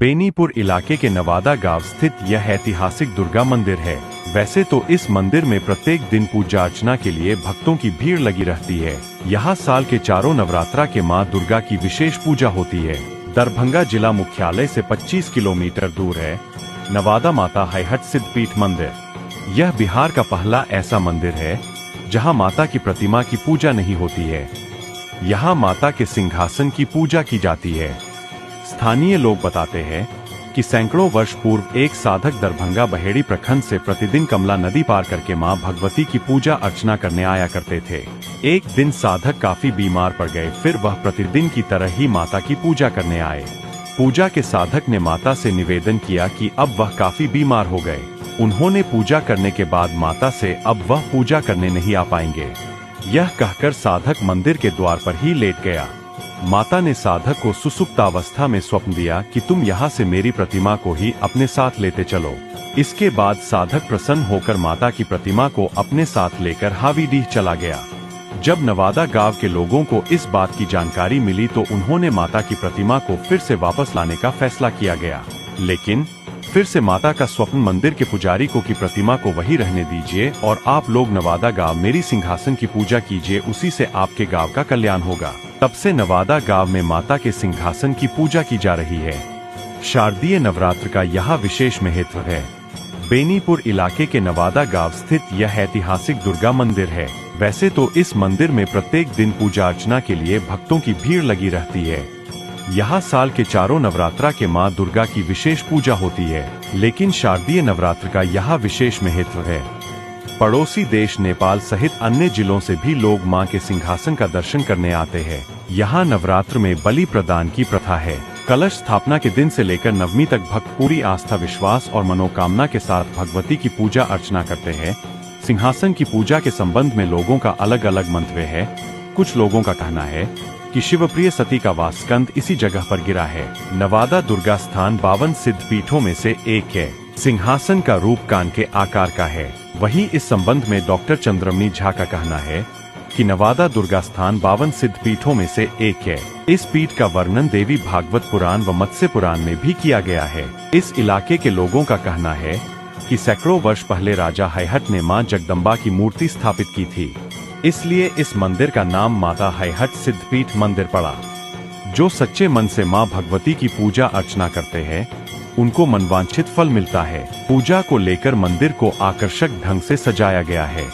बेनीपुर इलाके के नवादा गांव स्थित यह ऐतिहासिक दुर्गा मंदिर है। वैसे तो इस मंदिर में प्रत्येक दिन पूजा अर्चना के लिए भक्तों की भीड़ लगी रहती है। यहाँ साल के चारों नवरात्रा के मां दुर्गा की विशेष पूजा होती है। दरभंगा जिला मुख्यालय से 25 किलोमीटर दूर है नवादा माता हैहट सिद्धपीठ मंदिर। यह बिहार का पहला ऐसा मंदिर है जहाँ माता की प्रतिमा की पूजा नहीं होती है। यहाँ माता के सिंहासन की पूजा की जाती है। स्थानीय लोग बताते हैं कि सैकड़ों वर्ष पूर्व एक साधक दरभंगा बहेड़ी प्रखंड से प्रतिदिन कमला नदी पार करके मां भगवती की पूजा अर्चना करने आया करते थे। एक दिन साधक काफी बीमार पड़ गए, फिर वह प्रतिदिन की तरह ही माता की पूजा करने आए। पूजा के साधक ने माता से निवेदन किया कि अब वह काफी बीमार हो गए। उन्होंने पूजा करने के बाद माता से अब वह पूजा करने नहीं आ पाएंगे। यह कहकर साधक मंदिर के द्वार पर ही लेट गया। माता ने साधक को सुसुप्तावस्था में स्वप्न दिया कि तुम यहाँ से मेरी प्रतिमा को ही अपने साथ लेते चलो। इसके बाद साधक प्रसन्न होकर माता की प्रतिमा को अपने साथ लेकर हावीडीह चला गया। जब नवादा गांव के लोगों को इस बात की जानकारी मिली तो उन्होंने माता की प्रतिमा को फिर से वापस लाने का फैसला किया गया। लेकिन फिर से माता का स्वप्न मंदिर के पुजारी को की प्रतिमा को वही रहने दीजिए और आप लोग नवादा गांव मेरी सिंहासन की पूजा कीजिए, उसी से आपके गांव का कल्याण होगा। तब से नवादा गांव में माता के सिंहासन की पूजा की जा रही है। शारदीय नवरात्र का यहाँ विशेष महत्व है। बेनीपुर इलाके के नवादा गांव स्थित यह ऐतिहासिक दुर्गा मंदिर है। वैसे तो इस मंदिर में प्रत्येक दिन पूजा अर्चना के लिए भक्तों की भीड़ लगी रहती है। यहाँ साल के चारों नवरात्रा के मां दुर्गा की विशेष पूजा होती है, लेकिन शारदीय नवरात्र का यहाँ विशेष महत्व है। पड़ोसी देश नेपाल सहित अन्य जिलों से भी लोग मां के सिंहासन का दर्शन करने आते हैं। यहाँ नवरात्र में बलि प्रदान की प्रथा है। कलश स्थापना के दिन से लेकर नवमी तक भक्त पूरी आस्था, विश्वास और मनोकामना के साथ भगवती की पूजा अर्चना करते हैं। सिंहासन की पूजा के संबंध में लोगों का अलग अलग मंतव्य है। कुछ लोगों का कहना है कि शिवप्रिय सती का वासस्कंध इसी जगह पर गिरा है। नवादा दुर्गा स्थान 52 सिद्धपीठों में से एक है। सिंहासन का रूप कान के आकार का है। वहीं इस संबंध में डॉक्टर चंद्रमणि झा का कहना है कि नवादा दुर्गा स्थान 52 सिद्धपीठों में से एक है। इस पीठ का वर्णन देवी भागवत पुराण व मत्स्य पुराण में भी किया गया है। इस इलाके के लोगों का कहना है कि सैकड़ों वर्ष पहले राजा हैहट ने मां जगदम्बा की मूर्ति स्थापित की थी, इसलिए इस मंदिर का नाम माता हैहट सिद्धपीठ मंदिर पड़ा। जो सच्चे मन से मां भगवती की पूजा अर्चना करते हैं उनको मनवांछित फल मिलता है। पूजा को लेकर मंदिर को आकर्षक ढंग से सजाया गया है।